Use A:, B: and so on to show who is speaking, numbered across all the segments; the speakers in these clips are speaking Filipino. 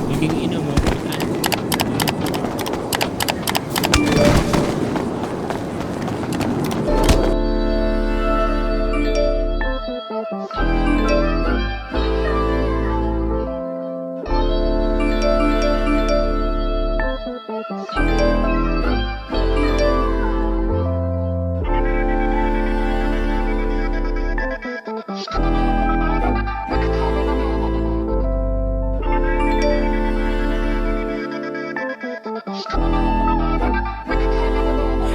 A: Naging ina mo.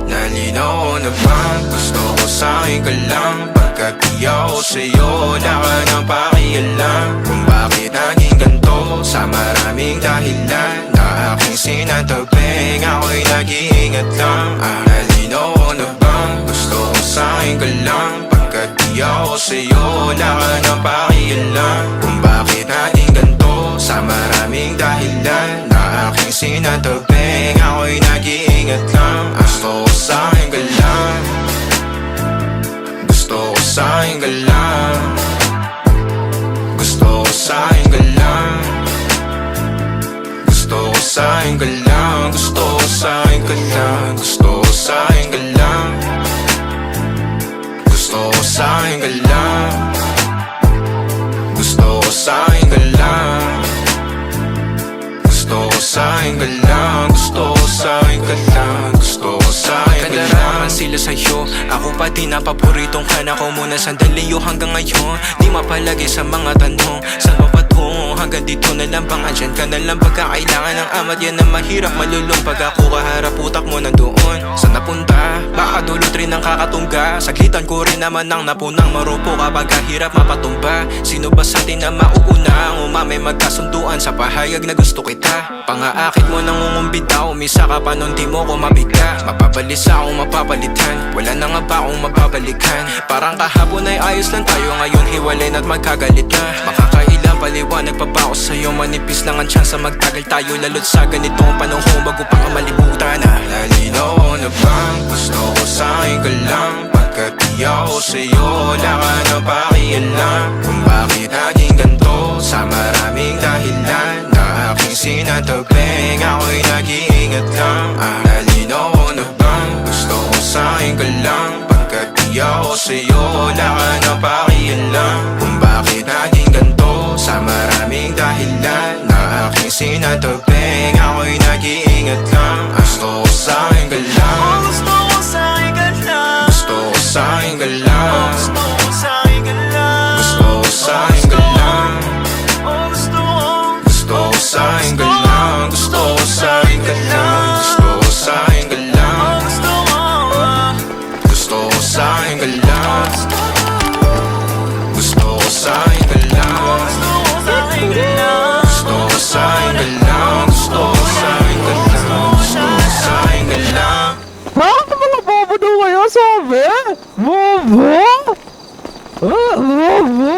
B: Nalinaw na bang gusto ko sa'kin ka lang? Pagkat di ako sa'yo, wala ka nang pakialam. Kung bakit naging ganito sa maraming dahilan na aking sinantabing, ako'y nag-iingat lang. Nalinaw na bang gusto ko sa'kin ka lang? Pagkat di ako sa'yo, wala ka nang pakialam. Kung bakit naging ganito sa maraming dahilan na aking sinantabing, ako'y nag-iingat lang. Gusto ko sa'kin ka lang, gusto ko sa'kin ka lang, gusto ko sa'kin ka lang, gusto ko sa'kin ka lang, gusto ko sa'kin ka lang, gusto ko sa'kin ka lang, gusto ko sa'kin ka lang, gusto ko sa'kin ka lang, gusto ko sa'kin ka lang, gusto ko sa'kin ka lang, gusto ko sa'kin ka lang.
C: Sila sa'yo, ako pati na paboritong ka na ko muna sandali yo hanggang ngayon. Di mapalagi sa mga tanong, saan pa patungo? Hanggang dito na lang bang andyan ka na lang pagkakailangan ng amat? Yan ang mahirap malulong pag ako kaharap utak mo nandoon. Saan napunta? Baka dulot rin ang kakatungga. Saglitan ko rin naman ang napunang marupo kapag kahirap mapatumba. Sino ba sa atin na mauuna? Ang umamay magkasunduan sa pahayag na gusto kita. Pangaakit mo nang ungumbita, umisa ka pa nun di mo ko mabigla. Mapabalisa akong mapapalitan, wala na nga ba akong mapabalikan? Parang kahapon ay ayos lang tayo, ngayon hiwalay na't magkagalit na. Makakailang paliwanag pa ba ako sa'yo? Manipis lang ang tsansa magtagal tayo, lalo't sa ganitong panahon bago pa ka malibutan na.
B: Nalinaw na bang gusto ko sa'kin ka lang? Pagkat di ako sa'yo, wala ka nang pakialam. Kung bakit naging ganito sa maraming dahilan na aking sinantabing, ako'y nag-iingat lang. Nalinaw na bang gusto ko sa'kin ka lang? Pagkat di ako sa'yo, wala ka nang pakialam. Kung bakit naging ganito sa maraming dahilan na aking sinantabing, ako'y nag-iingat lang. Gusto ko sa'kin ka lang,
C: Gusto ko sa'kin ka lang,
B: gusto ko sa'kin ka lang,
C: gusto ko sa'kin ka lang,
B: gusto ko sa'kin ka lang,
C: gusto ko.
B: gusto ko sa'kin ka lang, gusto ko sa'kin ka lang, gusto ko sa'kin ka lang, gusto ko sa'kin ka lang, gusto ko sa'kin ka lang, gusto ko sa'kin ka lang, gusto ko sa'kin ka lang, gusto ko sa'kin ka lang.
A: Bakit mga bobo daw kayo sabi? Bobo? Bobo?